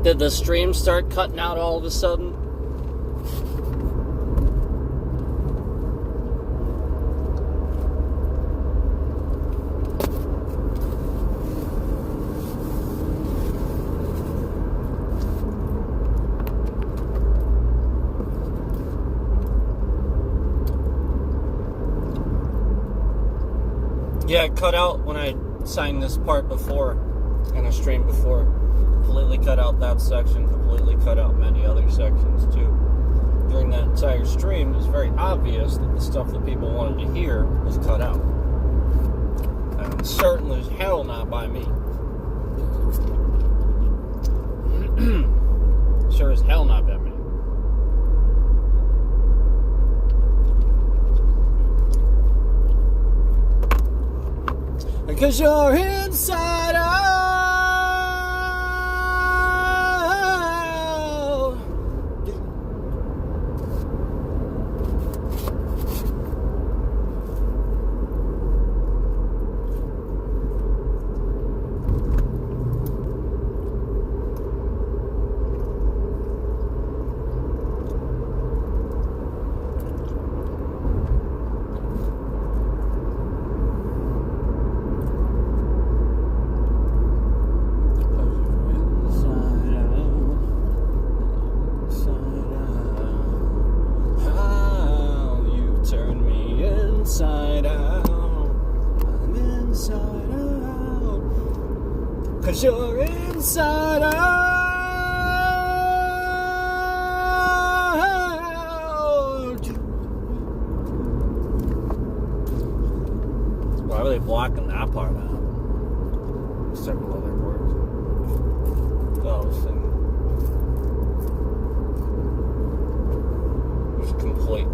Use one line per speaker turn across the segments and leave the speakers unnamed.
Did the stream start cutting out all of a sudden? Yeah, it cut out when I signed this part before in a stream before. Completely cut out that section, completely cut out many other sections too. During that entire stream, it was very obvious that the stuff that people wanted to hear was cut out. And certainly is hell not by me. Sure as hell not by me. Because you're inside out. 'cause you're inside out. Why are they blocking that part out? Several other words. Those things. There's complete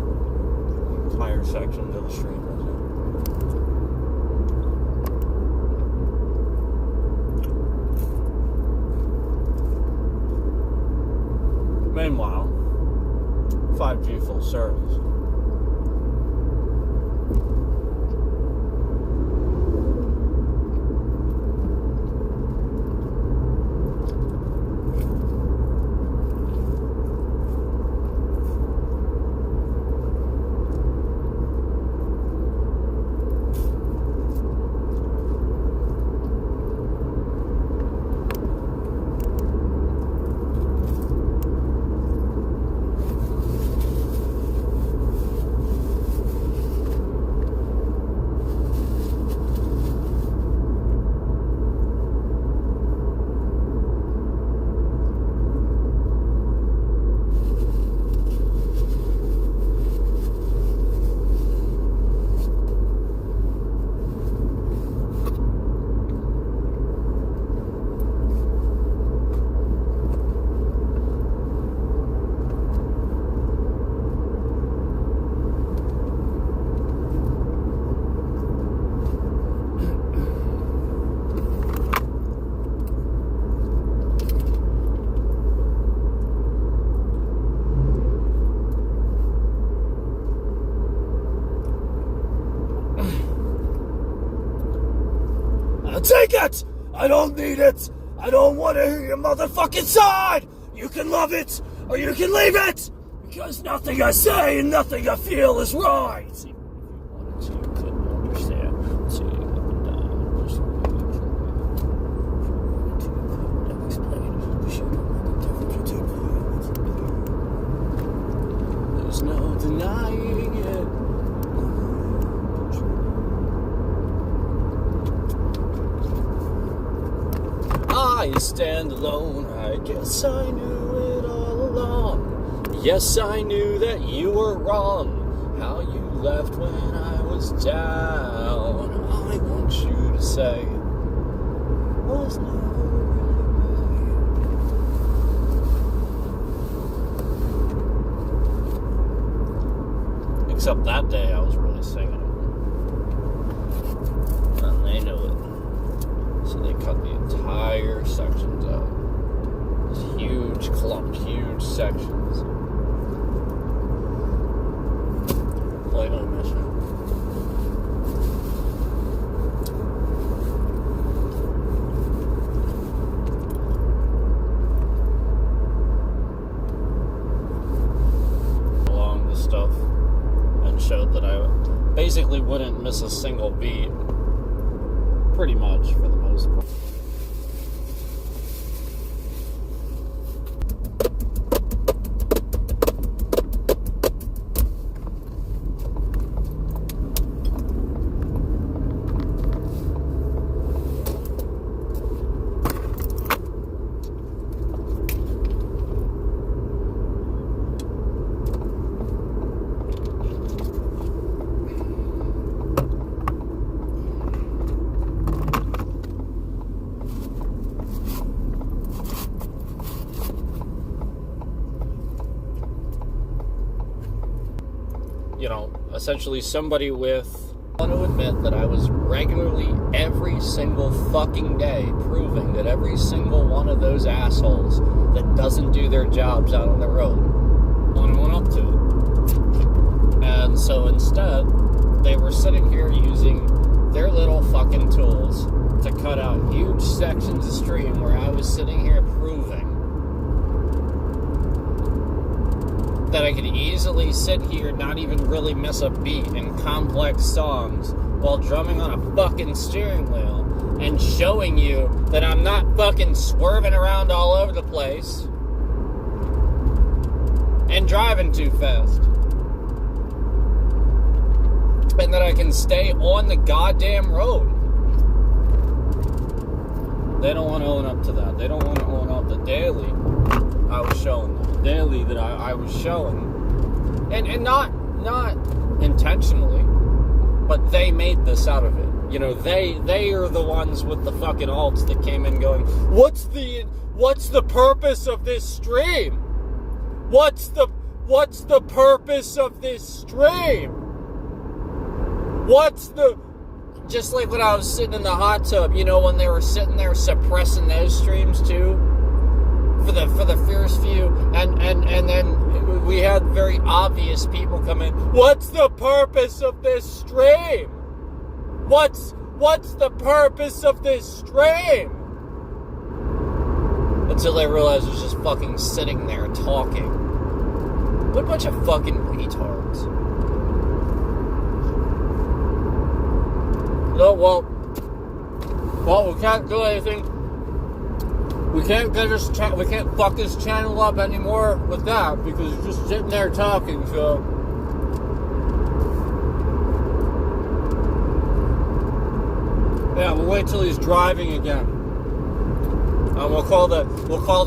entire sections of the stream. Meanwhile, 5G full service. Take it! I don't need it! I don't want to hear your motherfucking side! You can love it, or you can leave it! Because nothing I say and nothing I feel is right! If you wanted to, you couldn't understand. See, up and down, just couldn't explain. You should have the difference between. There's no denying it. I stand alone, I guess I knew it all along. Yes, I knew that you were wrong. How you left when I was down. I want you to say was never really. Except that day I was really singing it. And they knew it. So they cut the entire sections out. This huge clump, huge sections. Play my mission. Along the stuff and showed that I basically wouldn't miss a single beat. Pretty much, for the most part. Essentially somebody with... I want to admit that I was regularly, every single fucking day, proving that every single one of those assholes that doesn't do their jobs out on the road went up to it. And so instead, they were sitting here using their little fucking tools to cut out huge sections of stream where I was sitting here proving that I could easily sit here, not even really miss a beat in complex songs while drumming on a fucking steering wheel and showing you that I'm not fucking swerving around all over the place and driving too fast. And that I can stay on the goddamn road. They don't want to own up to that. They don't want to own up the daily I was showing them. The daily that I was showing. And not intentionally, but they made this out of it. You know, they are the ones with the fucking alts that came in going, what's the purpose of this stream? What's the purpose of this stream? Just like when I was sitting in the hot tub, you know, when they were sitting there suppressing those streams too, for the fierce few, and then we had very obvious people come in. What's the purpose of this stream? What's the purpose of this stream? Until they realized it was just fucking sitting there talking. What a bunch of fucking retards. No, well, we can't do anything. We can't we can't fuck this channel up anymore with that because you're just sitting there talking. So, yeah, we'll wait till he's driving again. We'll call the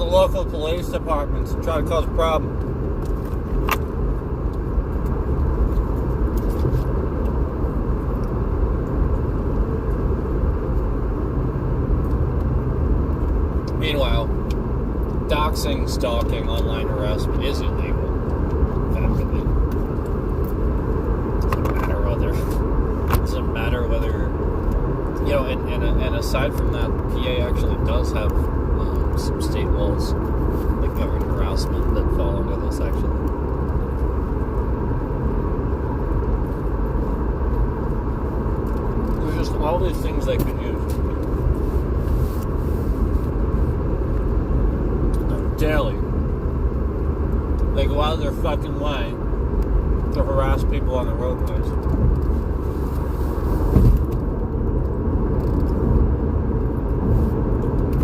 local police departments and try to cause a problem. Meanwhile, doxing, stalking, online harassment is illegal. Effectively. Doesn't matter whether you know, and aside from that, PA actually does have some state laws that govern harassment that fall under this actually. There's just all these things they could use. Daily. They go out of their fucking way to harass people on the roadways.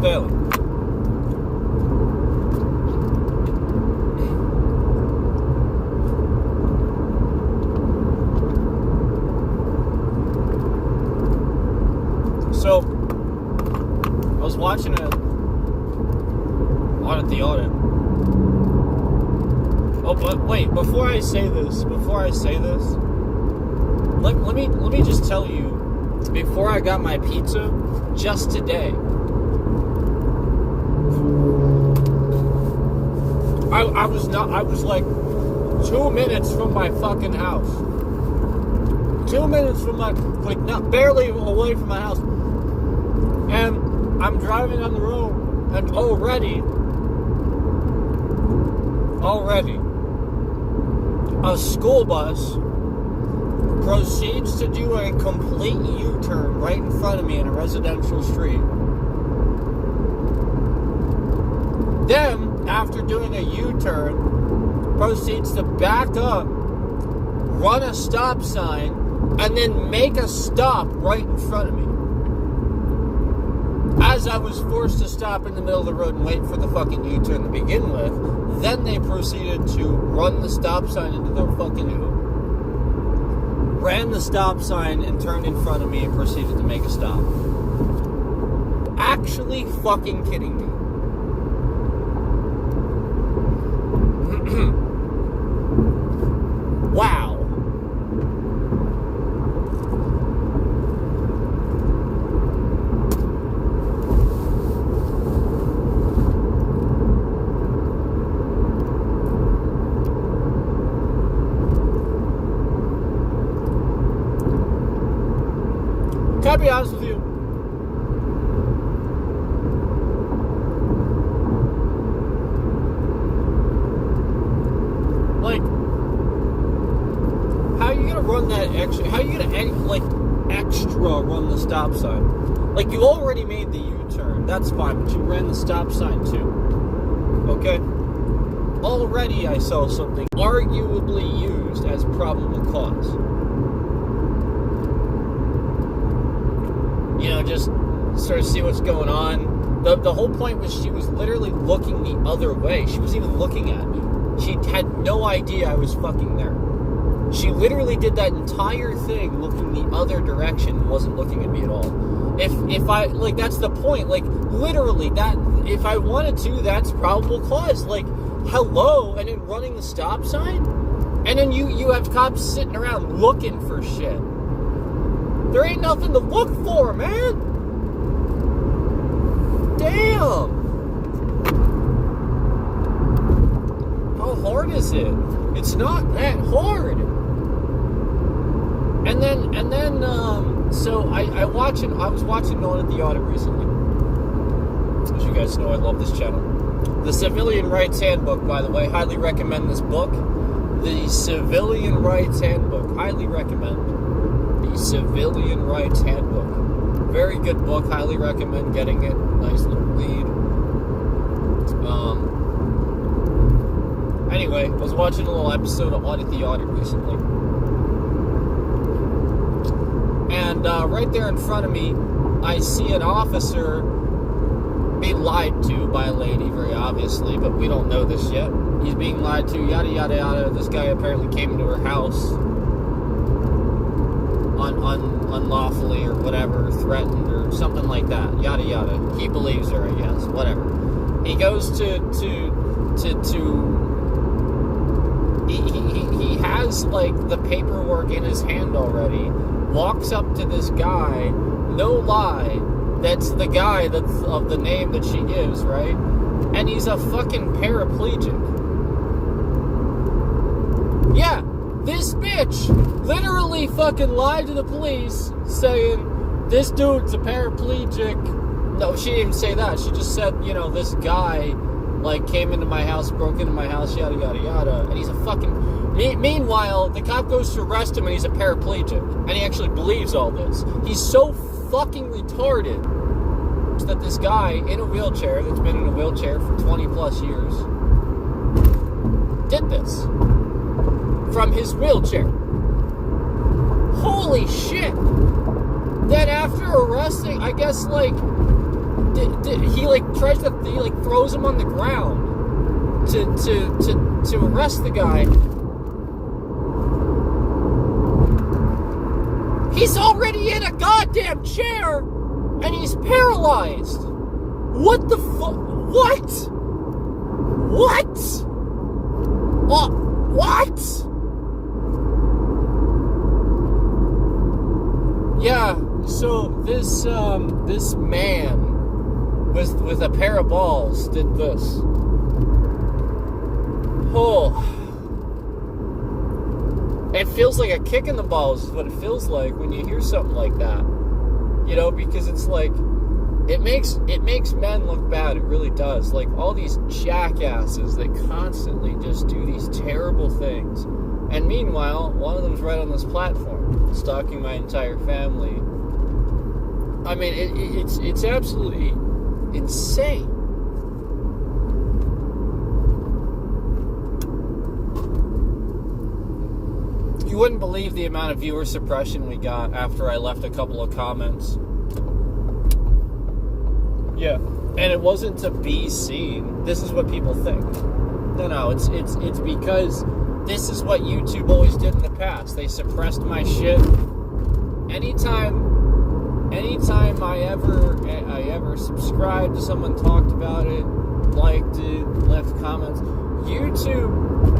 Daily. So, I was watching it at the audit. Oh, but wait, before I say this, let me just tell you, before I got my pizza, just today, I was like 2 minutes from my fucking house. 2 minutes from my, like, not barely away from my house. And I'm driving on the road, and already, a school bus proceeds to do a complete U-turn right in front of me in a residential street. Then, after doing a U-turn, proceeds to back up, run a stop sign, and then make a stop right in front of me. As I was forced to stop in the middle of the road and wait for the fucking U-turn to begin with, then they proceeded to run the stop sign into the fucking ran the stop sign and turned in front of me and proceeded to make a stop. Actually fucking kidding me. Wow. Can I be honest with you? Like, how are you gonna run that extra? How are you gonna, like, extra run the stop sign? Like, you already made the U-turn. That's fine, but you ran the stop sign too. Okay? Already I saw something arguably used as probable cause. You know, just sort of see what's going on. The whole point was she was literally looking the other way. She wasn't even looking at me. She had no idea I was fucking there. She literally did that entire thing looking the other direction and wasn't looking at me at all. If I, like, that's the point. Like, literally, that, if I wanted to, that's probable cause. Like, hello, and then running the stop sign? And then you have cops sitting around looking for shit. There ain't nothing to look for, man. Damn. How hard is it? It's not that hard. And then, so I was watching No One at the Audit recently. As you guys know, I love this channel. The Civilian Rights Handbook, by the way, highly recommend this book. The Civilian Rights Handbook, highly recommend. The Civilian Rights Handbook. Very good book, highly recommend getting it. Nice little read. Anyway, I was watching a little episode of Audit the Audit recently. And right there in front of me, I see an officer being lied to by a lady, very obviously, but we don't know this yet. He's being lied to, yada, yada, yada. This guy apparently came into her house unlawfully or whatever, threatened or something like that, yada, yada. He believes her, I guess, whatever. He goes he has, like, the paperwork in his hand already, walks up to this guy, no lie, that's the guy that's of the name that she gives, right? And he's a fucking paraplegic. Yeah, this bitch literally fucking lied to the police saying, this dude's a paraplegic. No, she didn't even say that. She just said, you know, this guy, like, came into my house, broke into my house, yada, yada, yada. And he's a fucking... Meanwhile, the cop goes to arrest him and he's a paraplegic. And he actually believes all this. He's so fucking retarded that this guy in a wheelchair, that's been in a wheelchair for 20 plus years, did this. From his wheelchair. Holy shit! Then after arresting, I guess, like, he, like, tries to, he, like, throws him on the ground to arrest the guy. He's already in a goddamn chair, and he's paralyzed. What the fuck? What? What? What? Yeah, so this man with a pair of balls did this. Oh. It feels like a kick in the balls is what it feels like when you hear something like that. You know, because it's like, it makes men look bad. It really does. Like, all these jackasses that constantly just do these terrible things. And meanwhile, one of them's right on this platform, stalking my entire family. I mean, it's absolutely insane. You wouldn't believe the amount of viewer suppression we got after I left a couple of comments. Yeah, and it wasn't to be seen. This is what people think. No, it's because this is what YouTube always did in the past. They suppressed my shit. Anytime I ever subscribed to someone, talked about it, liked it, left comments, YouTube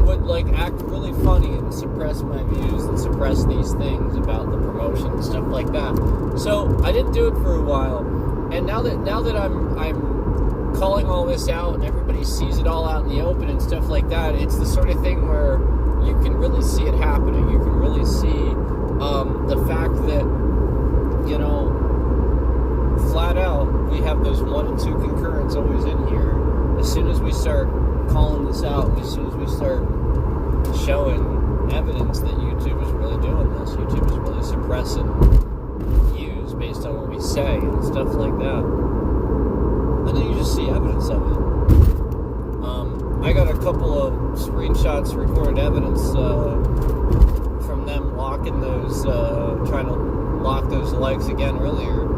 would, like, act really funny and suppress my views and suppress these things about the promotion and stuff like that. So I didn't do it for a while, and now that I'm calling all this out and everybody sees it all out in the open and stuff like that, it's the sort of thing where you can really see it happening. You can really see the fact that, you know, flat out, we have those 1 and 2 concurrents always in here. As soon as we start calling this out, as soon as we start showing evidence that YouTube is really doing this, YouTube is really suppressing views based on what we say and stuff like that, and then you just see evidence of it. I got a couple of screenshots, recorded evidence from them locking those, trying to lock those legs again earlier.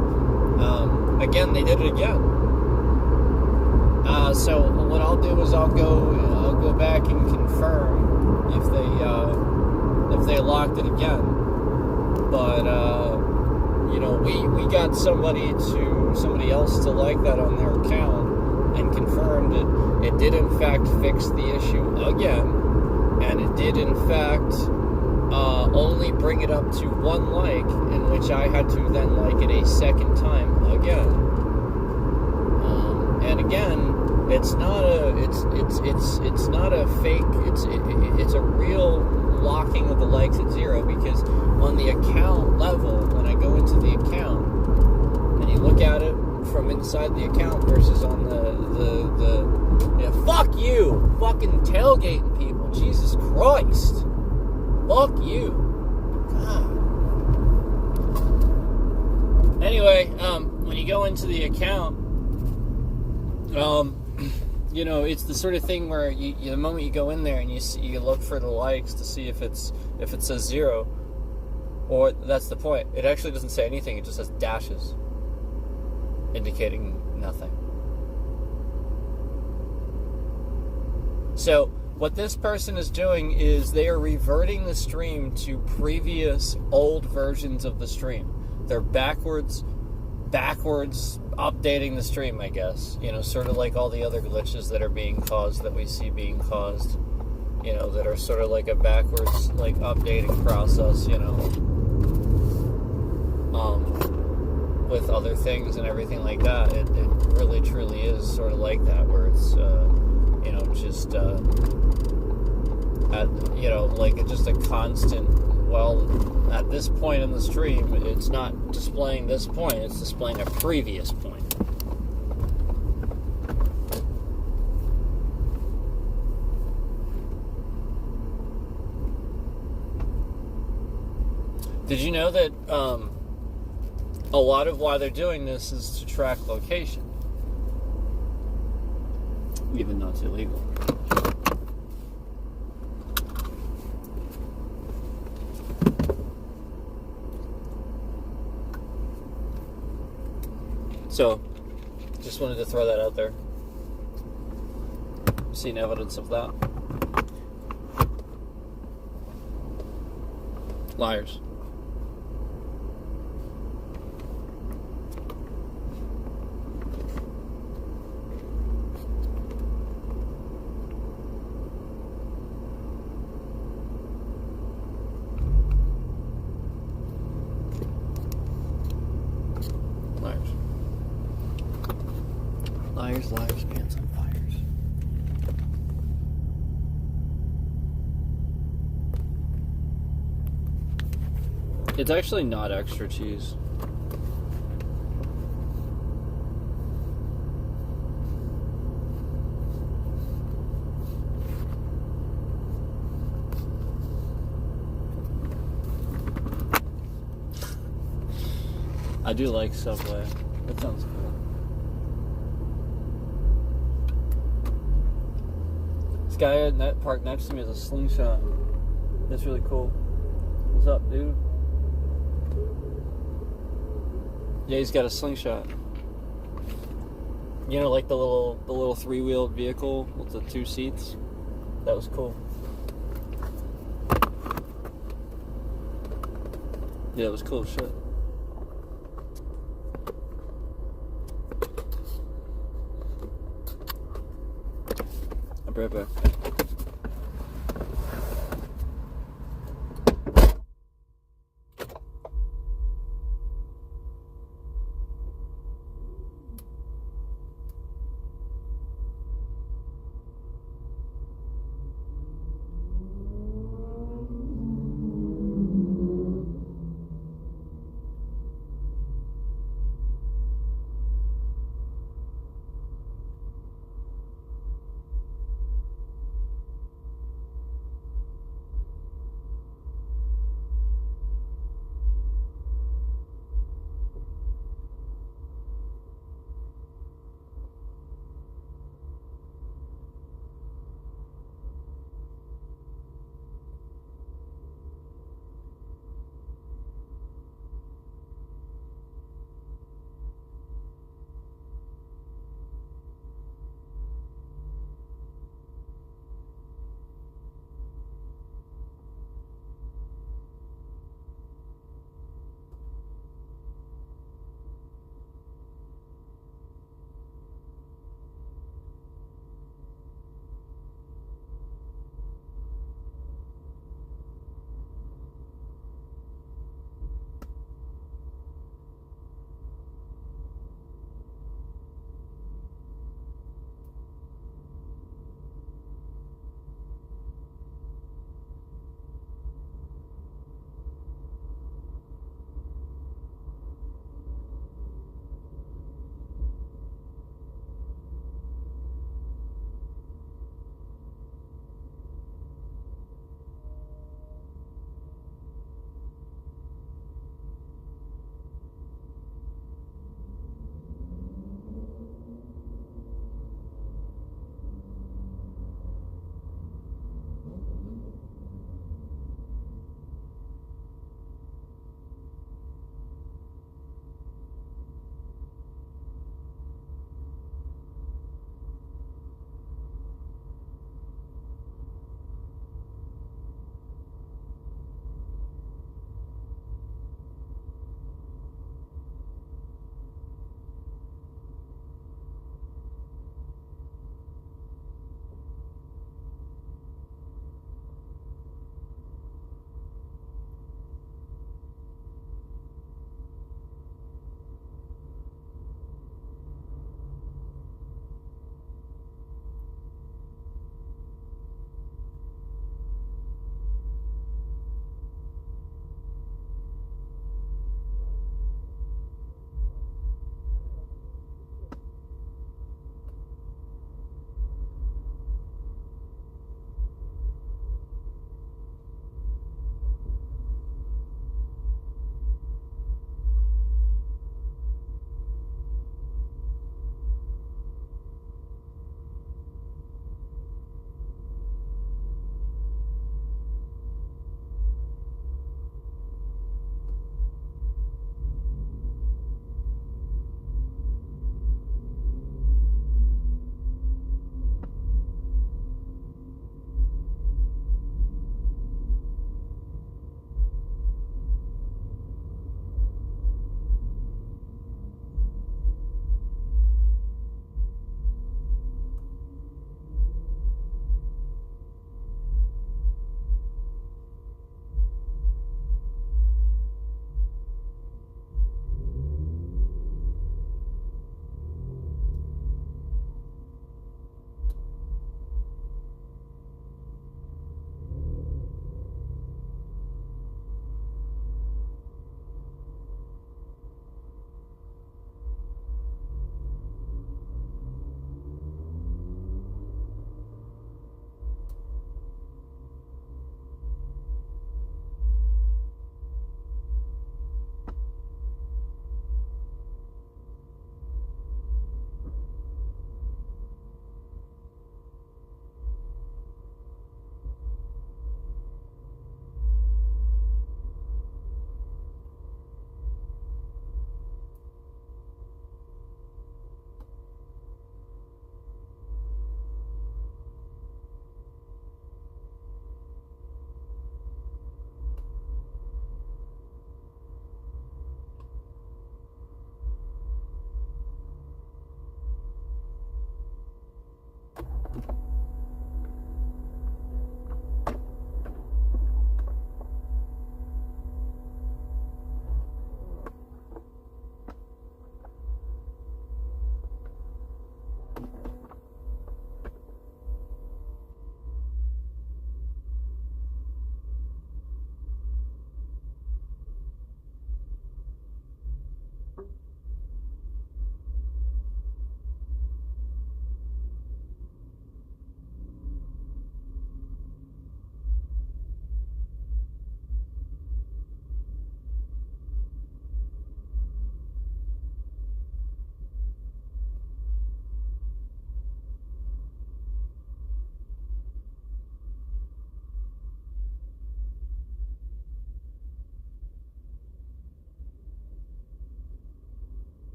Again, they did it again. So what I'll do is I'll go back and confirm if they locked it again. But we got somebody else to like that on their account and confirmed it did in fact fix the issue again, and it did in fact only bring it up to 1 like, in which I had to then like it a second time again. And again, it's not a fake. It's a real locking of the likes at 0, because on the account level, when I go into the account and you look at it from inside the account versus on the fuck you, fucking tailgating people, Jesus Christ, fuck you, God. Anyway, when you go into the account, it's the sort of thing where the moment you go in there and you look for the likes to see if it says 0, or that's the point. It actually doesn't say anything. It just says dashes, indicating nothing. So what this person is doing is they are reverting the stream to previous old versions of the stream. They're backwards updating the stream, I guess. Sort of like all the other glitches that are being caused, that we see being caused, that are sort of like a backwards, like, updating process, with other things and everything like that. It really, truly is sort of like that, where it's, just, just a constant, at this point in the stream, it's not displaying this point, it's displaying a previous point. Did you know that a lot of why they're doing this is to track location? Even though it's illegal. So, just wanted to throw that out there. Seen evidence of that. Liars. Liars, pants on fires. It's actually not extra cheese. I do like Subway. That sounds cool. This guy at Net Park next to me has a slingshot. That's really cool. What's up, dude? Yeah, he's got a slingshot. Like the little 3-wheeled vehicle with the 2 seats. That was cool. Yeah, it was cool shit. I'll be right back.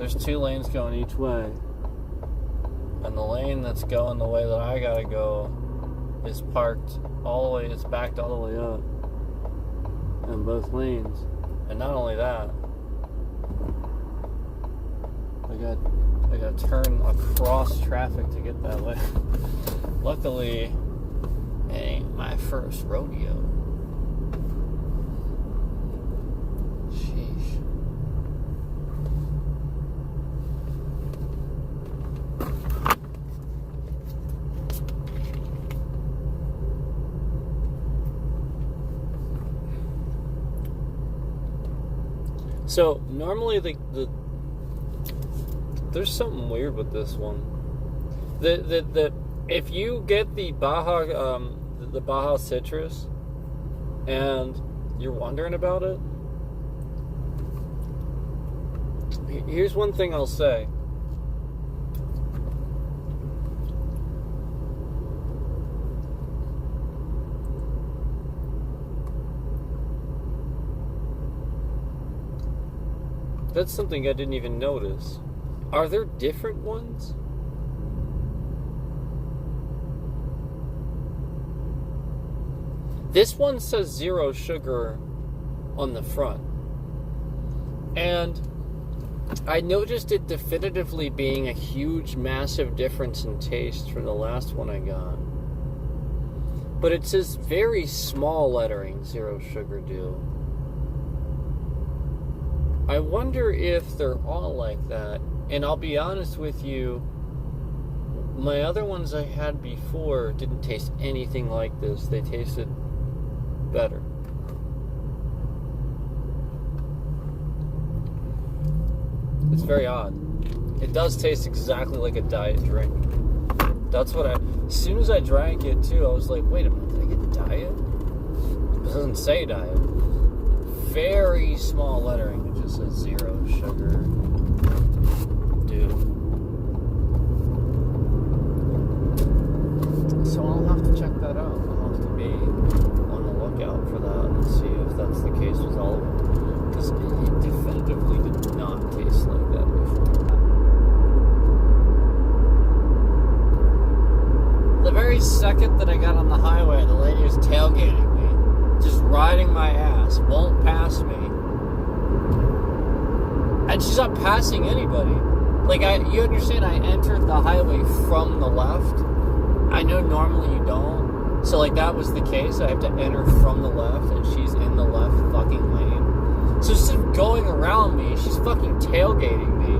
there's 2 lanes going each way. And the lane that's going the way that I gotta go is parked all the way, it's backed all the way up in both lanes. And not only that, I got to turn across traffic to get that way. Luckily, it ain't my first rodeo. Sheesh. So normally the there's something weird with this one. The if you get the Baja citrus and you're wondering about it, here's one thing I'll say. That's something I didn't even notice. Are there different ones? This one says 0 sugar on the front. And I noticed it definitively being a huge, massive difference in taste from the last one I got. But it says very small lettering, 0 sugar deal. I wonder if they're all like that. And I'll be honest with you, my other ones I had before didn't taste anything like this. They tasted better. It's very odd. It does taste exactly like a diet drink. That's what as soon as I drank it too, I was like, wait a minute, did I get diet? It doesn't say diet. Very small lettering. It just says 0 sugar. Dude. So I'll have to check that out. I'll have to be on the lookout for that and see if that's the case with all of them. Because it definitively did not taste like that before. The very second that I got on the highway, the lady was tailgating me. Just riding my ass, won't pass me. And she's not passing anybody. Like, you understand, I entered the highway from the left. I know normally you don't. So, like, that was the case. I have to enter from the left, and she's in the left fucking lane. So instead of going around me, she's fucking tailgating me.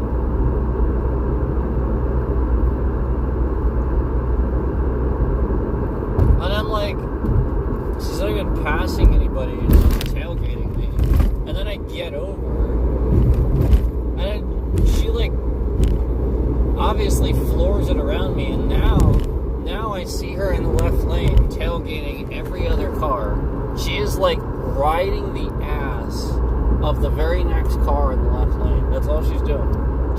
And I'm like, she's not even passing anybody, she's tailgating me. And then I get over, and she, like, obviously floors it around me, and now I see her in the left lane, tailgating every other car. She is, like, riding the ass of the very next car in the left lane. That's all she's doing.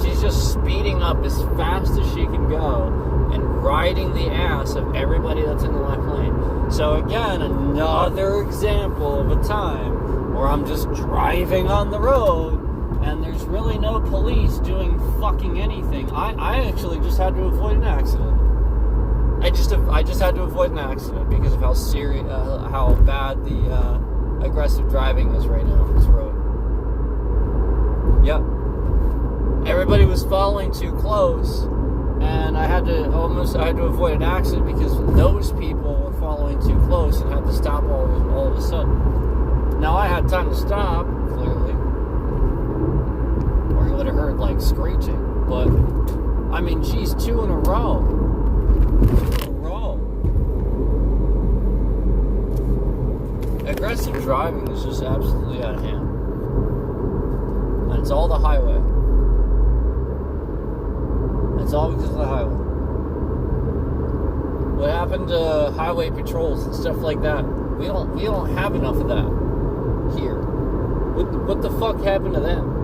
She's just speeding up as fast as she can go and riding the ass of everybody that's in the left lane. So again, another example of a time where I'm just driving on the road and there's really no police doing fucking anything. I actually just had to avoid an accident. I just had to avoid an accident because of how bad the aggressive driving is right now on this road. Yep. Everybody was following too close, and I had to avoid an accident because those people were following too close and had to stop all of a sudden. Now I had time to stop, clearly, or you would have heard like screeching. But I mean, geez, 2 in a row. 2 in a row. Aggressive driving is just absolutely out of hand. And it's all the highway. It's all because of the highway. What happened to highway patrols and stuff like that? We don't have enough of that here. What the fuck happened to them?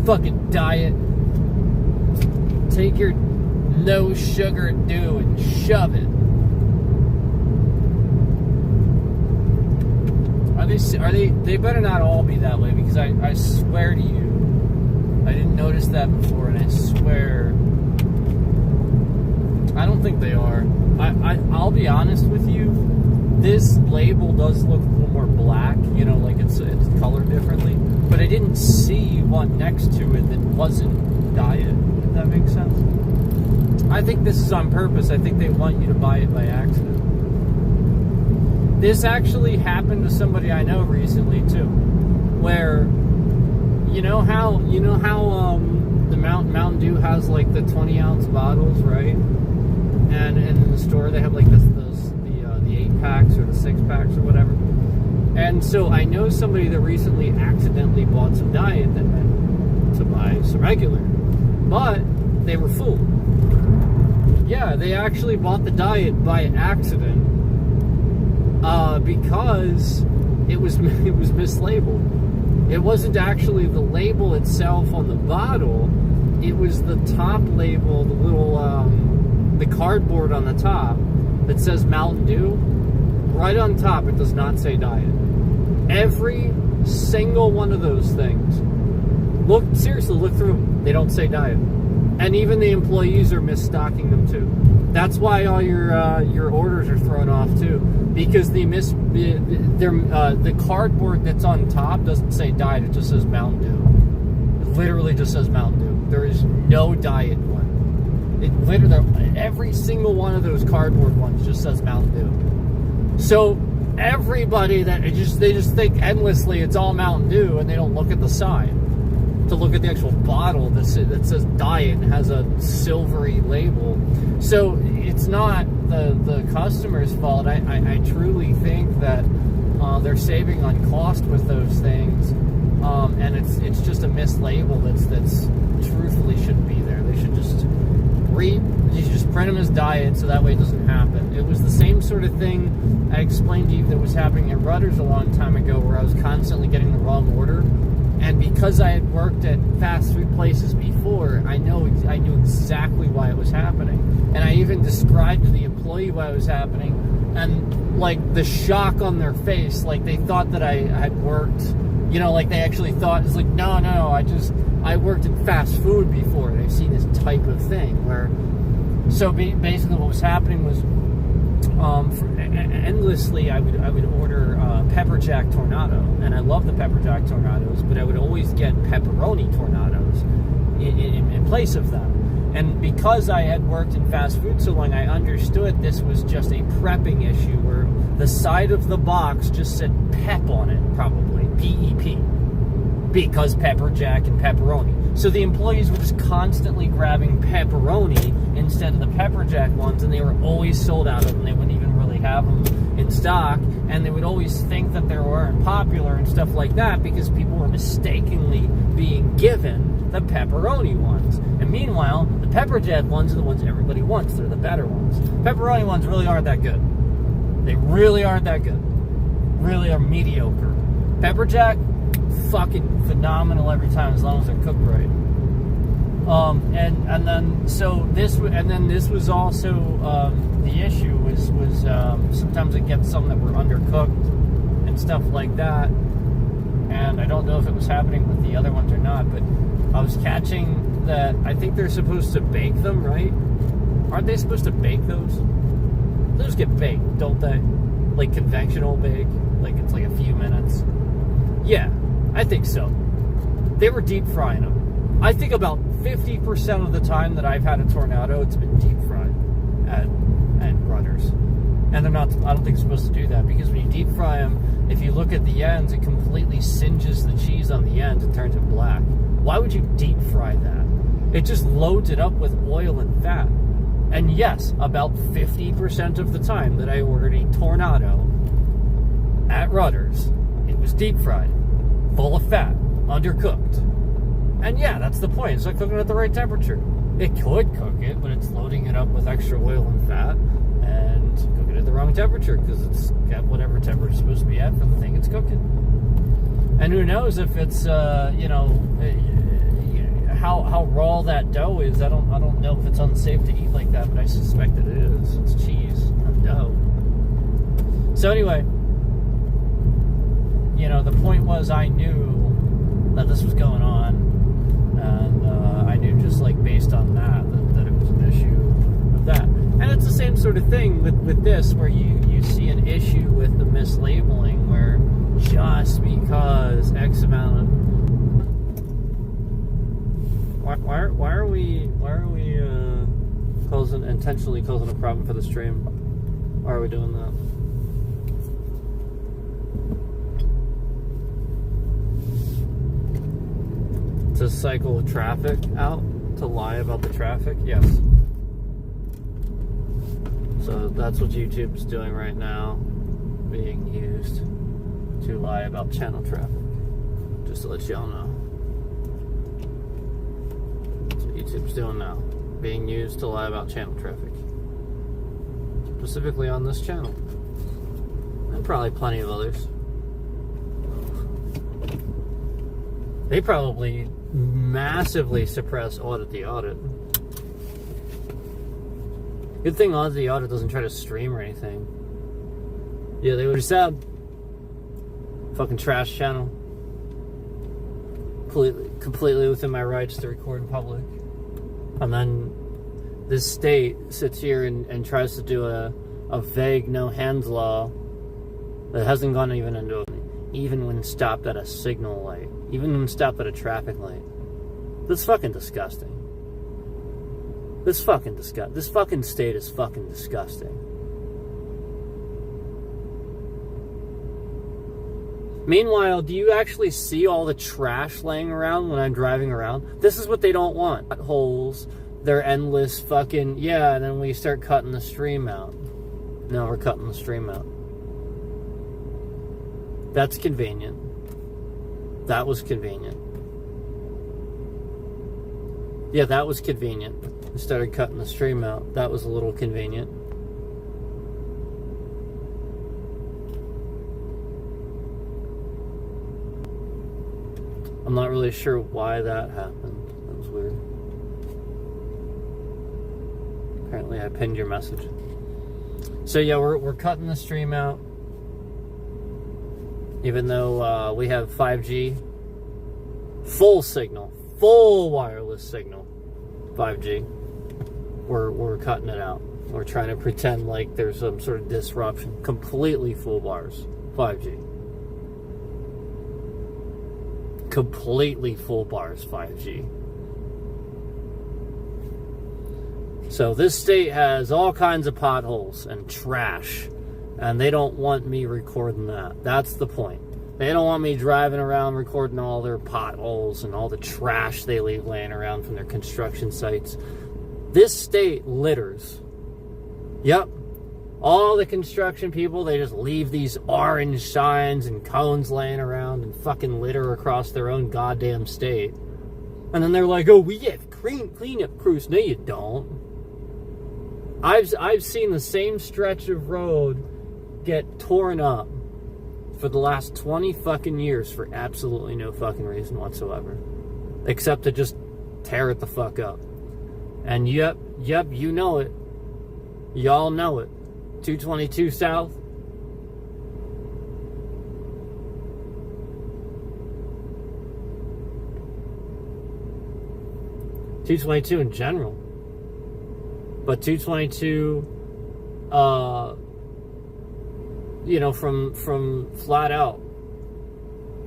fucking diet. Take your no sugar dew and shove it. Are they better not all be that way, because I swear to you, I didn't notice that before, and I swear I don't think they are. I'll be honest with you, this label does look a little more black, you know, like it's colored differently, but I didn't see one next to it that wasn't diet, if that makes sense. I think this is on purpose. I think they want you to buy it by accident. This actually happened to somebody I know recently too, where you know how the Mountain Dew has like the 20-ounce bottles, right? And in the store they have like the 8-packs or the 6-packs or whatever. And so I know somebody that recently accidentally bought some diet that meant to buy some regular, but they were fooled. Yeah, they actually bought the diet by accident. Because it was mislabeled. It wasn't actually the label itself on the bottle. It was the top label, the little the cardboard on the top that says Mountain Dew. Right on top, it does not say diet. Every single one of those things. Look through them. They don't say diet. And even the employees are misstocking them too. That's why all your orders are thrown off too, because the cardboard that's on top doesn't say diet; it just says Mountain Dew. It literally just says Mountain Dew. There is no diet one. It literally, every single one of those cardboard ones just says Mountain Dew. So everybody they just think endlessly it's all Mountain Dew, and they don't look at the sign to look at the actual bottle that says diet and has a silvery label. So it's not the customer's fault. I truly think that they're saving on cost with those things, and it's just a mislabel that's truthfully shouldn't be there. They should just print them as diet, so that way it doesn't happen. It was the same sort of thing I explained to you that was happening at Rutter's a long time ago, where I was constantly getting the wrong order. And because I had worked at fast food places before, I knew exactly why it was happening. And I even described to the employee why it was happening, and like the shock on their face, like they thought that I had worked, you know, like they actually thought, it's like, no, I worked in fast food before, and I've seen this type of thing where, so basically what was happening was, endlessly I would order Pepper Jack Tornado, and I love the Pepper Jack Tornadoes, but I would always get pepperoni Tornadoes in place of them. And because I had worked in fast food so long, I understood this was just a prepping issue, where the side of the box just said PEP on it, probably PEP, because Pepper Jack and pepperoni. So the employees were just constantly grabbing pepperoni instead of the Pepper Jack ones, and they were always sold out of them. They wouldn't even really have them in stock, and they would always think that they weren't popular and stuff like that because people were mistakenly being given the pepperoni ones. And meanwhile, the Pepper Jack ones are the ones everybody wants. They're the better ones. Pepperoni ones really aren't that good. They really aren't that good. Really are mediocre. Pepper Jack, fucking phenomenal every time, as long as they're cooked right. And then this was also the issue was sometimes I get some that were undercooked and stuff like that, and I don't know if it was happening with the other ones or not, but I was catching that I think they're supposed to bake them, right? Aren't they supposed to bake those? Those get baked, don't they? Like conventional bake, like it's like a few minutes. Yeah, I think so. They were deep frying them. I think about 50% of the time that I've had a Tornado, it's been deep fried at Rutter's. And they're not, I don't think it's supposed to do that, because when you deep fry them, if you look at the ends, it completely singes the cheese on the ends and turns it black. Why would you deep fry that? It just loads it up with oil and fat. And yes, about 50% of the time that I ordered a Tornado at Rutter's, it was deep fried, full of fat, undercooked. And yeah, that's the point. It's not cooking at the right temperature. It could cook it, but it's loading it up with extra oil and fat and cooking it at the wrong temperature, because it's got whatever temperature it's supposed to be at for the thing it's cooking. And who knows if it's, all that dough is. I don't know if it's unsafe to eat like that, but I suspect it is. It's cheese and dough. So anyway, the point was I knew that this was going on, and I knew just like based on that it was an issue of that. And it's the same sort of thing with this, where you see an issue with the mislabeling, where just because X amount of why are we intentionally causing a problem for the stream? Why are we doing that? To cycle traffic out, to lie about the traffic? Yes. So that's what YouTube's doing right now, being used to lie about channel traffic. Just to let y'all know. That's what YouTube's doing now, being used to lie about channel traffic. Specifically on this channel. And probably plenty of others. They probably massively suppress Audit the Audit. Good thing Audit the Audit doesn't try to stream or anything. Yeah, they would have said, fucking trash channel. Completely within my rights to record in public. And then this state sits here and tries to do a vague no hands law that hasn't gone even into even when stopped at a signal light, even when stopped at a traffic light. That's fucking disgusting. This fucking state is fucking disgusting. Meanwhile, do you actually see all the trash laying around when I'm driving around? This is what they don't want. Holes, they're endless fucking, yeah, and then we start cutting the stream out. No, we're cutting the stream out. That's convenient. That was convenient. Yeah, that was convenient. We started cutting the stream out. That was a little convenient. I'm not really sure why that happened. That was weird. Apparently I pinned your message. So yeah, we're cutting the stream out. Even though we have 5G, full signal, full wireless signal, 5G, we're cutting it out. We're trying to pretend like there's some sort of disruption. Completely full bars, 5G. Completely full bars, 5G. So this state has all kinds of potholes and trash. And they don't want me recording that. That's the point. They don't want me driving around recording all their potholes and all the trash they leave laying around from their construction sites. This state litters. Yep. All the construction people, they just leave these orange signs and cones laying around and fucking litter across their own goddamn state. And then they're like, oh, we have cleanup crews. No, you don't. I've seen the same stretch of road get torn up for the last 20 fucking years for absolutely no fucking reason whatsoever. Except to just tear it the fuck up. And yep, you know it. Y'all know it. 222 South. .222 in general. But 222, from flat out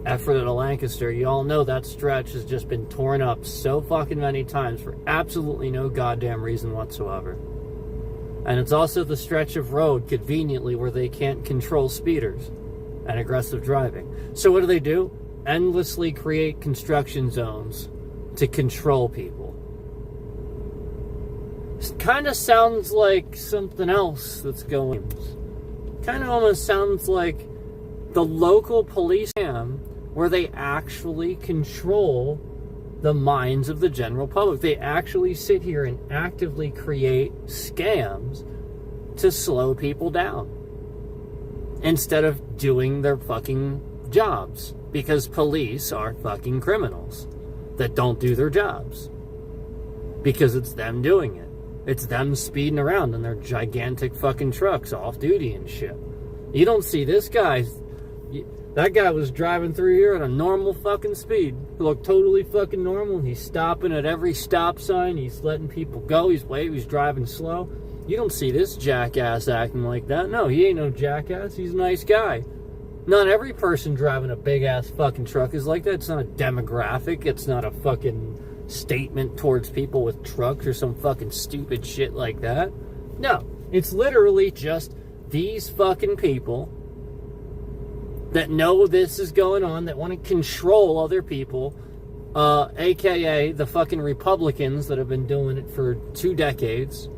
Ephrata to Lancaster, you all know that stretch has just been torn up so fucking many times for absolutely no goddamn reason whatsoever. And it's also the stretch of road, conveniently, where they can't control speeders and aggressive driving. So what do? Endlessly create construction zones to control people. It kind of sounds like something else that's going on. Kind of almost sounds like the local police cam where they actually control the minds of the general public. They actually sit here and actively create scams to slow people down instead of doing their fucking jobs, because police are fucking criminals that don't do their jobs. because it's them doing it. It's them speeding around in their gigantic fucking trucks off duty and shit. You don't see this guy. That guy was driving through here at a normal fucking speed. He looked totally fucking normal. He's stopping at every stop sign. He's letting people go. He's waiting. He's driving slow. You don't see this jackass acting like that. No, he ain't no jackass. He's a nice guy. Not every person driving a big-ass fucking truck is like that. It's not a demographic. It's not a fucking statement towards people with trucks or some fucking stupid shit like that. No, it's literally just these fucking people that know this is going on, that want to control other people, aka the fucking Republicans that have been doing it for 2 decades.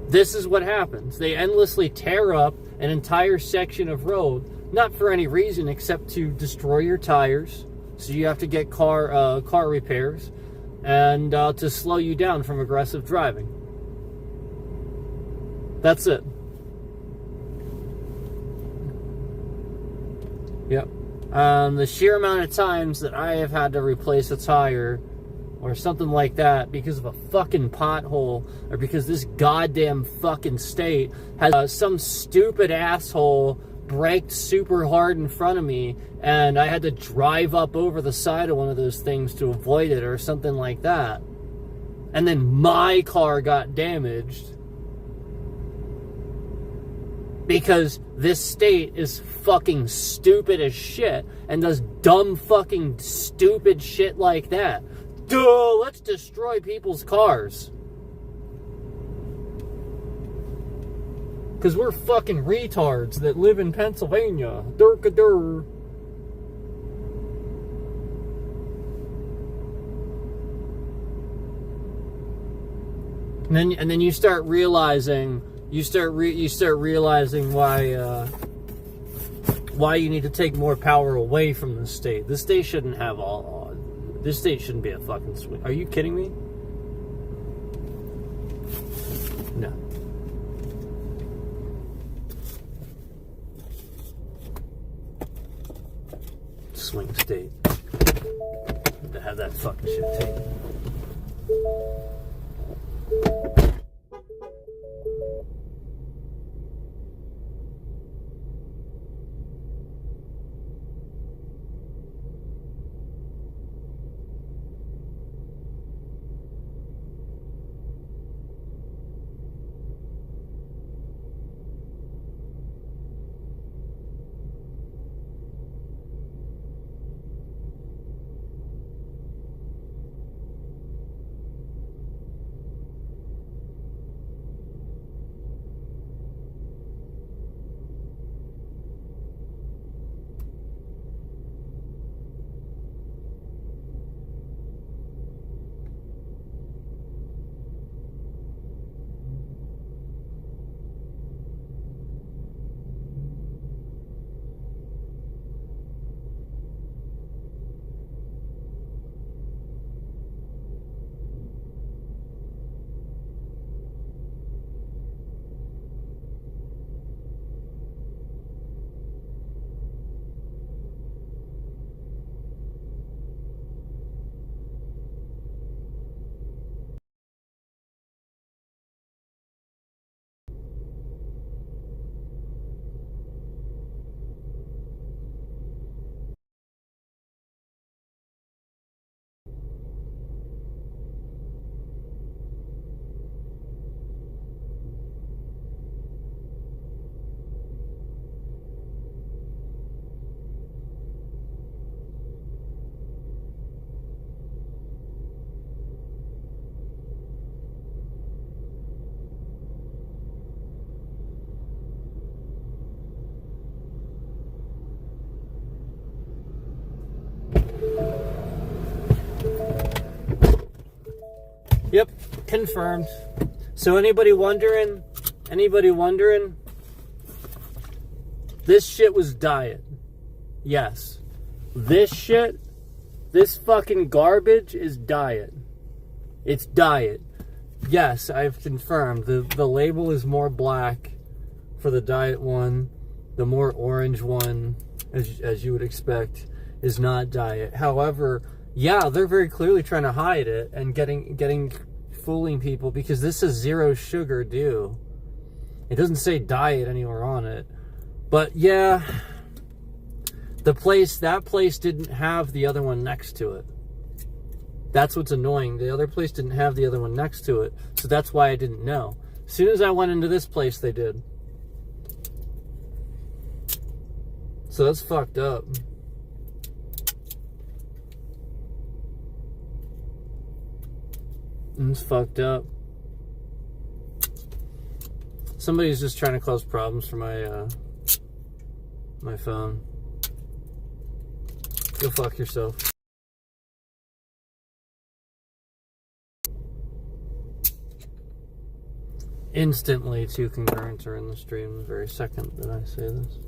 This is what happens. They endlessly tear up an entire section of road, not for any reason except to destroy your tires, so you have to get car repairs, and to slow you down from aggressive driving. That's it. Yep. The sheer amount of times that I have had to replace a tire or something like that because of a fucking pothole, or because this goddamn fucking state has some stupid asshole braked super hard in front of me and I had to drive up over the side of one of those things to avoid it or something like that, and then my car got damaged because this state is fucking stupid as shit and does dumb fucking stupid shit like that. Duh, let's destroy people's cars. Because we're fucking retards that live in Pennsylvania. Durka-dur. And then you start realizing why you need to take more power away from the state. The state shouldn't have this state shouldn't be a fucking swing. Are you kidding me? No. Swing state. To have that fucking shit taken. Yep, confirmed. So anybody wondering, this shit was diet. Yes. This fucking garbage is diet. It's diet. Yes, I've confirmed. The label is more black for the diet one. The more orange one, as you would expect, is not diet. However, Yeah, they're very clearly trying to hide it and fooling people, because this is zero sugar dew. It doesn't say diet anywhere on it. But yeah, that place didn't have the other one next to it. That's what's annoying. The other place didn't have the other one next to it, so that's why I didn't know. As soon as I went into this place, they did. So that's fucked up. It's fucked up. Somebody's just trying to cause problems for my phone. Go fuck yourself. Instantly, 2 concurrents are in the stream the very second that I say this.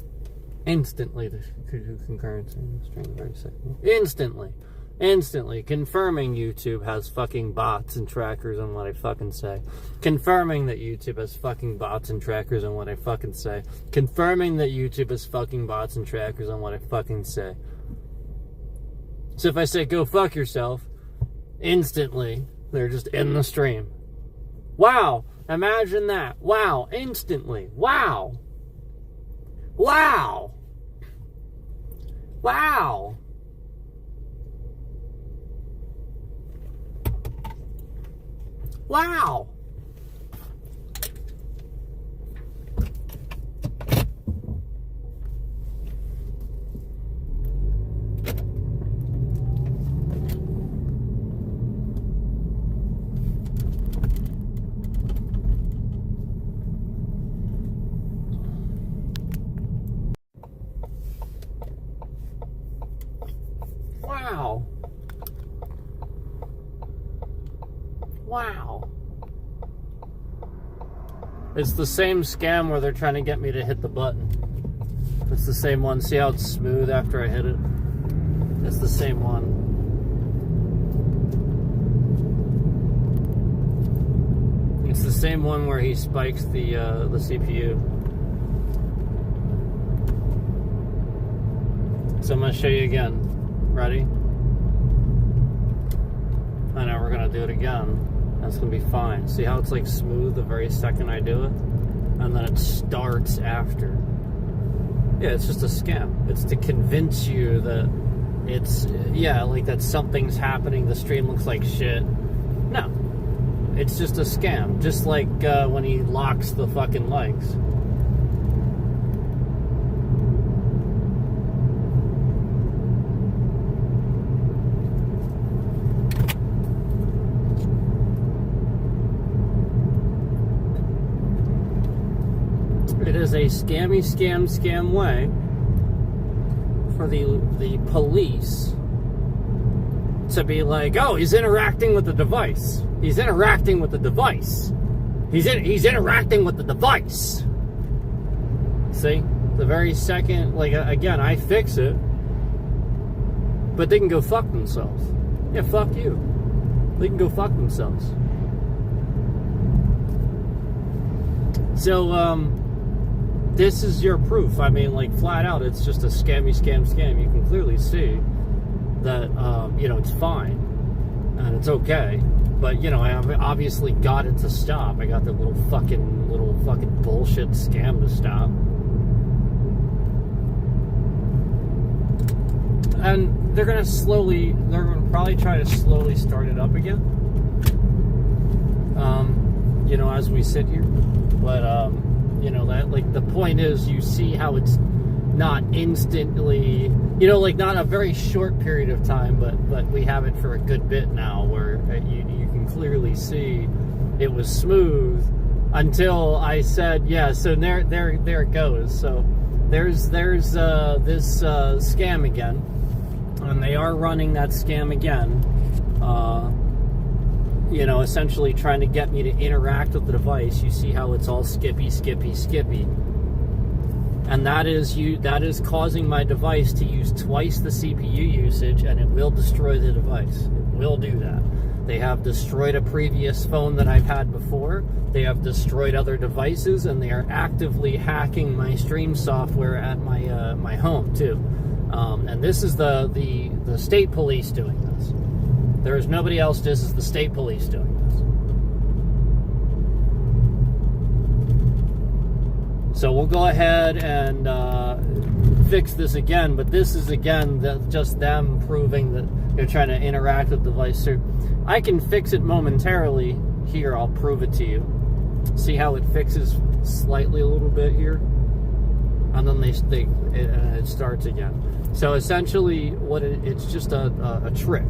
Instantly, the 2 concurrents are in the stream the very second. Instantly, confirming YouTube has fucking bots and trackers on what I fucking say. Confirming that YouTube has fucking bots and trackers on what I fucking say. Confirming that YouTube has fucking bots and trackers on what I fucking say. So if I say go fuck yourself, instantly, they're just in the stream. Wow, imagine that. Wow, instantly. Wow. Wow. Wow. Wow. Wow. Wow. It's the same scam where they're trying to get me to hit the button. It's the same one. See how it's smooth after I hit it? It's the same one. It's the same one where he spikes the CPU. So I'm going to show you again. Ready? I know we're going to do it again. That's going to be fine. See how it's like smooth the very second I do it? And then it starts after. Yeah, it's just a scam. It's to convince you that it's, yeah, like that something's happening, the stream looks like shit. No. It's just a scam. Just like when he locks the fucking legs. It is a scam way for the police to be like, oh, he's interacting with the device. He's interacting with the device. He's interacting with the device. See? The very second, like, again, I fix it, but they can go fuck themselves. Yeah, fuck you. They can go fuck themselves. So, this is your proof. I mean, like, flat out, it's just a scam. You can clearly see that, you know, it's fine and it's okay. But, you know, I obviously got it to stop. I got the little fucking bullshit scam to stop. And they're going to probably try to slowly start it up again. You know, as we sit here. But, you know, that, like, the point is, you see how it's not instantly, you know, like, not a very short period of time, but we have it for a good bit now, where you can clearly see it was smooth until I said, yeah, so there it goes. So there's this scam again, and they are running that scam again, you know, essentially trying to get me to interact with the device. You see how it's all skippy. And that is causing my device to use twice the CPU usage, and it will destroy the device. It will do that. They have destroyed a previous phone that I've had before. They have destroyed other devices, and they are actively hacking my stream software at my my home too. And this is the state police doing this. There is nobody else. This is the state police doing this. So we'll go ahead and fix this again, but this is again just them proving that they're trying to interact with the device. So I can fix it momentarily. Here, I'll prove it to you. See how it fixes slightly a little bit here? And then it starts again. So essentially, it's just a trick.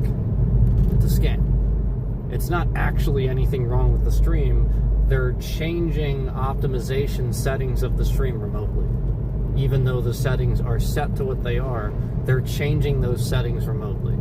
It's a scam. It's not actually anything wrong with the stream. They're changing optimization settings of the stream remotely. Even though the settings are set to what they are, they're changing those settings remotely.